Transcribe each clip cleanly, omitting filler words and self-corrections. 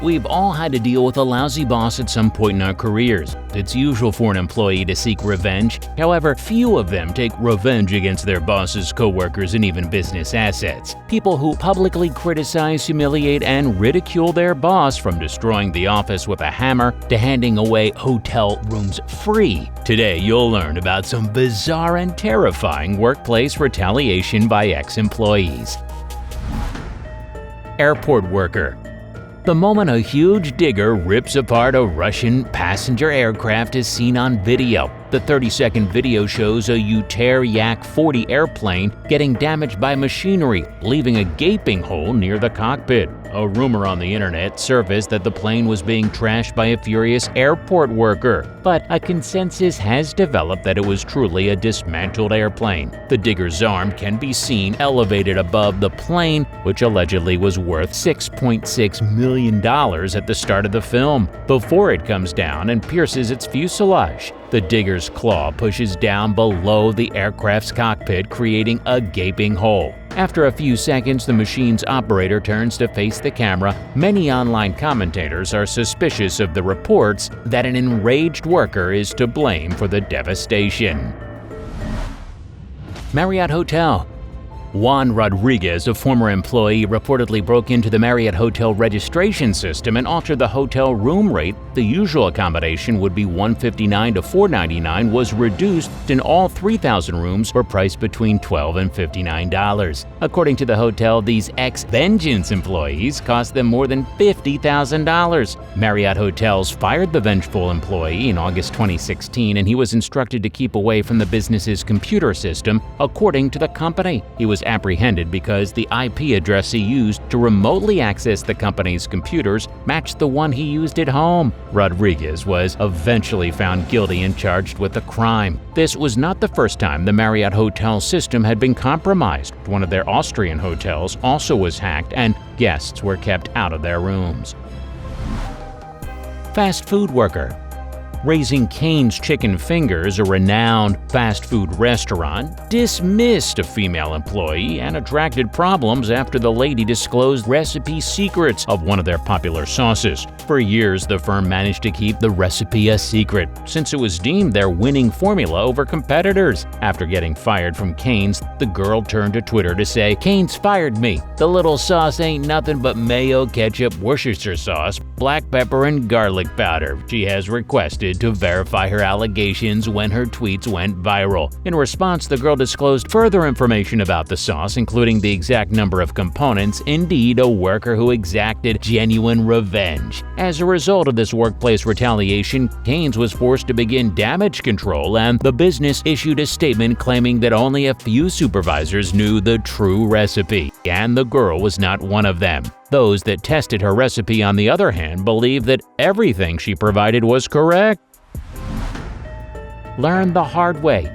We've all had to deal with a lousy boss at some point in our careers. It's usual for an employee to seek revenge. However, few of them take revenge against their bosses, coworkers, and even business assets. People who publicly criticize, humiliate, and ridicule their boss, from destroying the office with a hammer to handing away hotel rooms free. Today, you'll learn about some bizarre and terrifying workplace retaliation by ex-employees. Airport worker. The moment a huge digger rips apart a Russian passenger aircraft is seen on video. The 30-second video shows a Uter Yak-40 airplane getting damaged by machinery, leaving a gaping hole near the cockpit. A rumor on the internet surfaced that the plane was being trashed by a furious airport worker, but a consensus has developed that it was truly a dismantled airplane. The digger's arm can be seen elevated above the plane, which allegedly was worth $6.6 million at the start of the film, before it comes down and pierces its fuselage. The digger's claw pushes down below the aircraft's cockpit, creating a gaping hole. After a few seconds, the machine's operator turns to face the camera. Many online commentators are suspicious of the reports that an enraged worker is to blame for the devastation. Marriott Hotel. Juan Rodriguez, a former employee, reportedly broke into the Marriott Hotel registration system and altered the hotel room rate. The usual accommodation would be $159 to $499 was reduced, and all 3,000 rooms were priced between $12 and $59. According to the hotel, these ex-Vengeance employees cost them more than $50,000. Marriott Hotels fired the vengeful employee in August 2016, and he was instructed to keep away from the business's computer system, according to the company. He was apprehended because the IP address he used to remotely access the company's computers matched the one he used at home. Rodriguez was eventually found guilty and charged with the crime. This was not the first time the Marriott Hotel system had been compromised. One of their Austrian hotels also was hacked, and guests were kept out of their rooms. Fast food worker. Raising Cane's Chicken Fingers, a renowned fast food restaurant, dismissed a female employee and attracted problems after the lady disclosed recipe secrets of one of their popular sauces. For years, the firm managed to keep the recipe a secret, since it was deemed their winning formula over competitors. After getting fired from Cane's, the girl turned to Twitter to say, "Cane's fired me. The little sauce ain't nothing but mayo, ketchup, Worcestershire sauce, black pepper, and garlic powder." She has requested to verify her allegations when her tweets went viral. In response, the girl disclosed further information about the sauce, including the exact number of components. Indeed, a worker who exacted genuine revenge. As a result of this workplace retaliation, Cane's was forced to begin damage control, and the business issued a statement claiming that only a few supervisors knew the true recipe, and the girl was not one of them. Those that tested her recipe, on the other hand, believed that everything she provided was correct. Learn the hard way.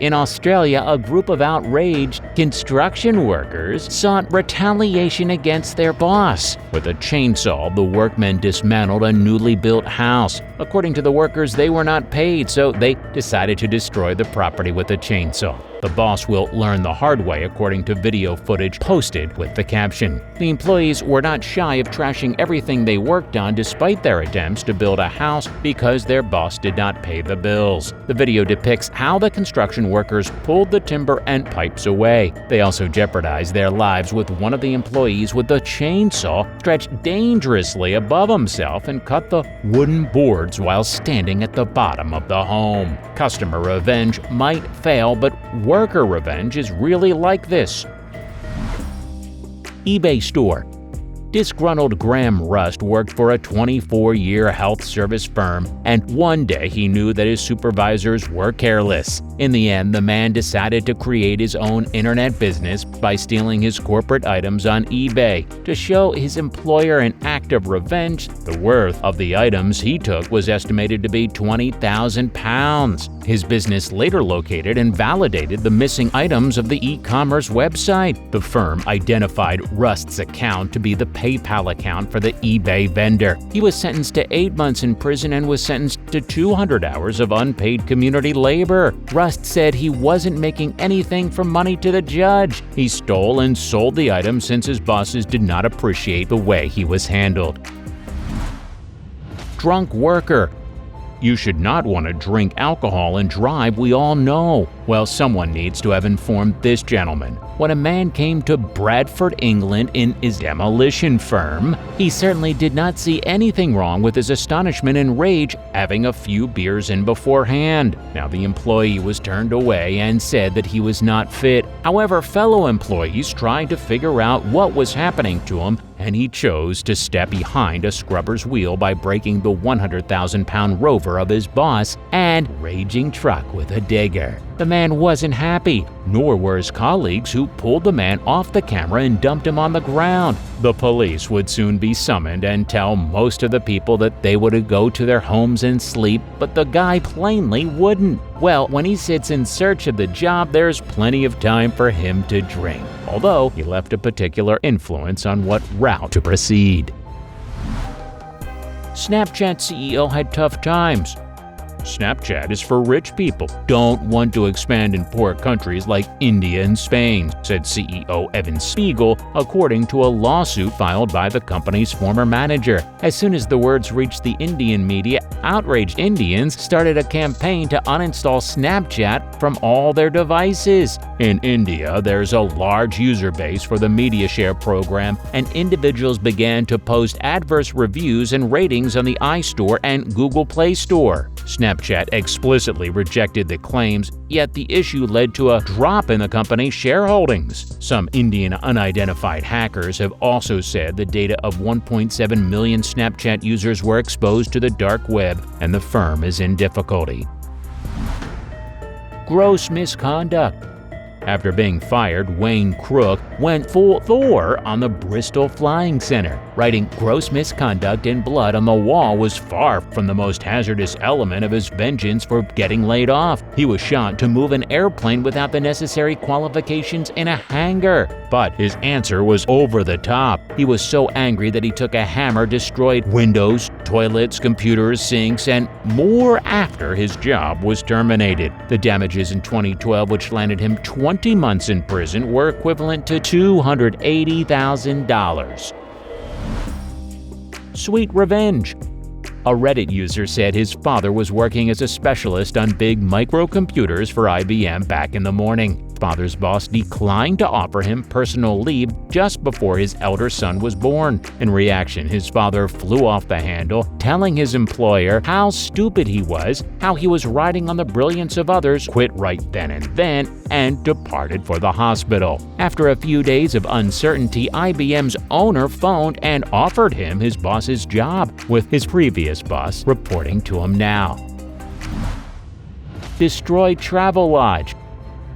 In Australia, a group of outraged construction workers sought retaliation against their boss. With a chainsaw, the workmen dismantled a newly built house. According to the workers, they were not paid, so they decided to destroy the property with a chainsaw. The boss will learn the hard way, according to video footage posted with the caption. The employees were not shy of trashing everything they worked on despite their attempts to build a house because their boss did not pay the bills. The video depicts how the construction workers pulled the timber and pipes away. They also jeopardized their lives with one of the employees with a chainsaw stretched dangerously above himself and cut the wooden boards while standing at the bottom of the home. Customer revenge might fail, but worker revenge is really like this. eBay store. Disgruntled Graham Rust worked for a 24-year health service firm, and one day he knew that his supervisors were careless. In the end, the man decided to create his own internet business by stealing his corporate items on eBay. To show his employer an act of revenge, the worth of the items he took was estimated to be £20,000. His business later located and validated the missing items of the e-commerce website. The firm identified Rust's account to be the PayPal account for the eBay vendor. He was sentenced to 8 months in prison and was sentenced to 200 hours of unpaid community labor. Rust said he wasn't making anything for money to the judge. He stole and sold the items since his bosses did not appreciate the way he was handled. drunk worker. You should not want to drink alcohol and drive, we all know. Well, someone needs to have informed this gentleman. When a man came to Bradford, England in his demolition firm, he certainly did not see anything wrong with his astonishment and rage having a few beers in beforehand. Now, the employee was turned away and said that he was not fit. However, fellow employees tried to figure out what was happening to him, and he chose to step behind a scrubber's wheel by breaking the 100,000-pound rover of his boss and raging truck with a digger. The man wasn't happy, nor were his colleagues, who pulled the man off the camera and dumped him on the ground. The police would soon be summoned and tell most of the people that they would go to their homes and sleep, but the guy plainly wouldn't. Well, when he sits in search of the job, there's plenty of time for him to drink, although he left a particular influence on what route to proceed. Snapchat CEO had tough times. Snapchat is for rich people. Don't want to expand in poor countries like India and Spain, said CEO Evan Spiegel, according to a lawsuit filed by the company's former manager. As soon as the words reached the Indian media, outraged Indians started a campaign to uninstall Snapchat from all their devices. In India, there's a large user base for the media share program, and individuals began to post adverse reviews and ratings on the iStore and Google Play Store. Snapchat explicitly rejected the claims, yet the issue led to a drop in the company's shareholdings. Some Indian unidentified hackers have also said the data of 1.7 million Snapchat users were exposed to the dark web, and the firm is in difficulty. Gross misconduct. After being fired, Wayne Crook went full Thor on the Bristol Flying Center, writing gross misconduct in blood on the wall was far from the most hazardous element of his vengeance for getting laid off. He was shot to move an airplane without the necessary qualifications in a hangar. But his answer was over the top. He was so angry that he took a hammer, destroyed windows, toilets, computers, sinks, and more after his job was terminated. The damages in 2012, which landed him 20 months in prison, were equivalent to $280,000. Sweet revenge. A Reddit user said his father was working as a specialist on big microcomputers for IBM back in the morning. Father's boss declined to offer him personal leave just before his elder son was born. In reaction, his father flew off the handle, telling his employer how stupid he was, how he was riding on the brilliance of others, quit right then, and departed for the hospital. After a few days of uncertainty, IBM's owner phoned and offered him his boss's job, with his previous boss reporting to him now. Destroyed TRAVELODGE.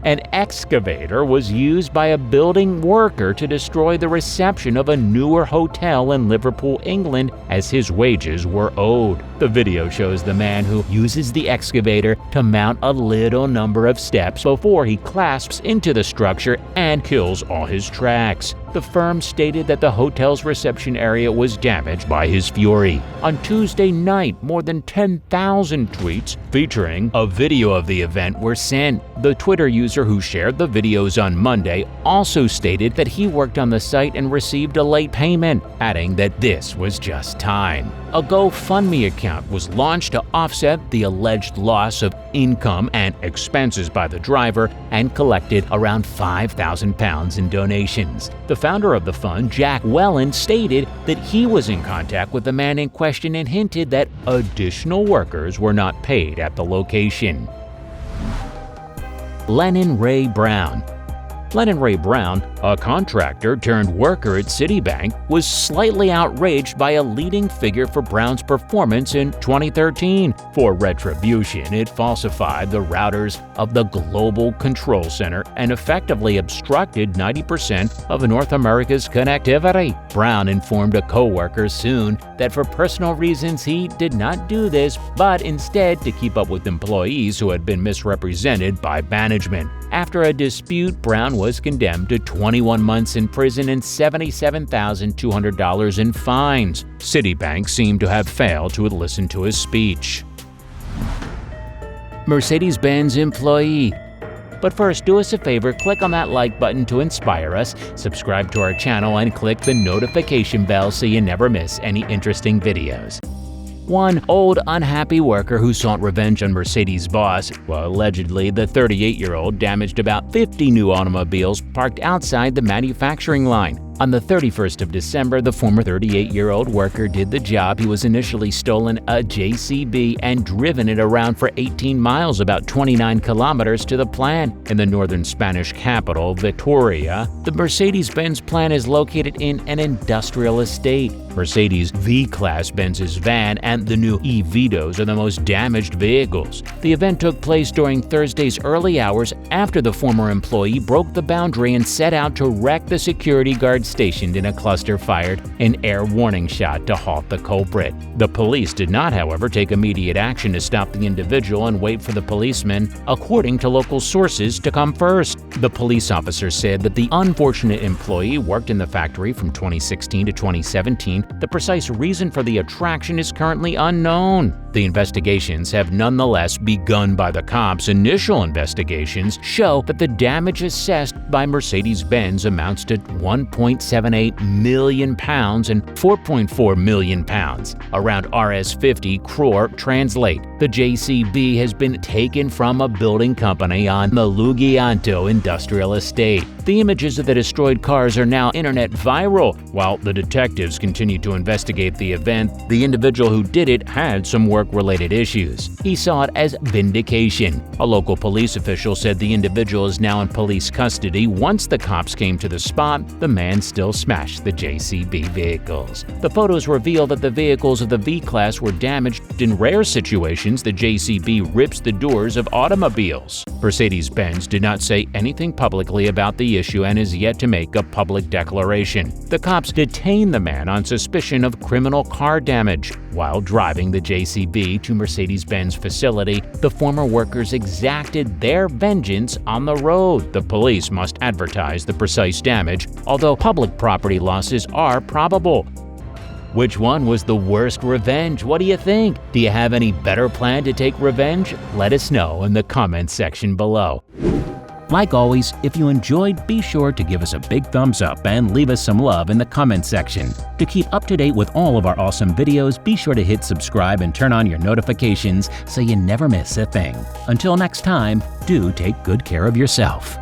An excavator was used by a building worker to destroy the reception of a newer hotel in Liverpool, England, as his wages were owed. The video shows the man who uses the excavator to mount a little number of steps before he clasps into the structure and kills all his tracks. The firm stated that the hotel's reception area was damaged by his fury. On Tuesday night, more than 10,000 tweets featuring a video of the event were sent. The Twitter user who shared the videos on Monday also stated that he worked on the site and received a late payment, adding that this was just time. A GoFundMe account was launched to offset the alleged loss of income and expenses by the driver and collected around £5,000 in donations. The founder of the fund, Jack Wellen, stated that he was in contact with the man in question and hinted that additional workers were not paid at the location. Lennon Ray Brown. Lennon Ray Brown, a contractor turned worker at Citibank, was slightly outraged by a leading figure for Brown's performance in 2013. For retribution, it falsified the routers of the Global Control Center and effectively obstructed 90% of North America's connectivity. Brown informed a coworker soon that for personal reasons he did not do this, but instead to keep up with employees who had been misrepresented by management. After a dispute, Brown was condemned to 21 months in prison and $77,200 in fines. Citibank seemed to have failed to listen to his speech. Mercedes-Benz employee. But first, do us a favor, click on that like button to inspire us, subscribe to our channel, and click the notification bell so you never miss any interesting videos. One old, unhappy worker who sought revenge on Mercedes' boss. Well, allegedly, the 38-year-old damaged about 50 new automobiles parked outside the manufacturing line. On the 31st of December, the former 38-year-old worker did the job. He was initially stolen a JCB and driven it around for 18 miles, about 29 kilometers to the plant. In the northern Spanish capital, Vitoria, the Mercedes-Benz plant is located in an industrial estate. Mercedes V-Class Benz's van and the new E-Vitos are the most damaged vehicles. The event took place during Thursday's early hours after the former employee broke the boundary and set out to wreck the security guard stationed in a cluster fired an air warning shot to halt the culprit. The police did not, however, take immediate action to stop the individual and wait for the policeman, according to local sources, to come first. The police officer said that the unfortunate employee worked in the factory from 2016 to 2017. The precise reason for the attraction is currently unknown. The investigations have nonetheless begun by the cops. Initial investigations show that the damage assessed by Mercedes-Benz amounts to £1.78 million and £4.4 million. Around Rs 50 crore translate. The JCB has been taken from a building company on the Lugianto industrial estate. The images of the destroyed cars are now internet viral. While the detectives continue to investigate the event, the individual who did it had some work-related issues. He saw it as vindication. A local police official said the individual is now in police custody. Once the cops came to the spot, the man still smashed the JCB vehicles. The photos reveal that the vehicles of the V-Class were damaged. In rare situations, the JCB rips the doors of automobiles. Mercedes-Benz did not say anything publicly about the issue and is yet to make a public declaration. The cops detained the man on suspicion of criminal car damage. While driving the JCB to Mercedes-Benz facility, the former workers exacted their vengeance on the road. The police must advertise the precise damage, although public property losses are probable. Which one was the worst revenge? What do you think? Do you have any better plan to take revenge? Let us know in the comments section below. Like always, if you enjoyed, be sure to give us a big thumbs up and leave us some love in the comments section. To keep up to date with all of our awesome videos, be sure to hit subscribe and turn on your notifications so you never miss a thing. Until next time, do take good care of yourself.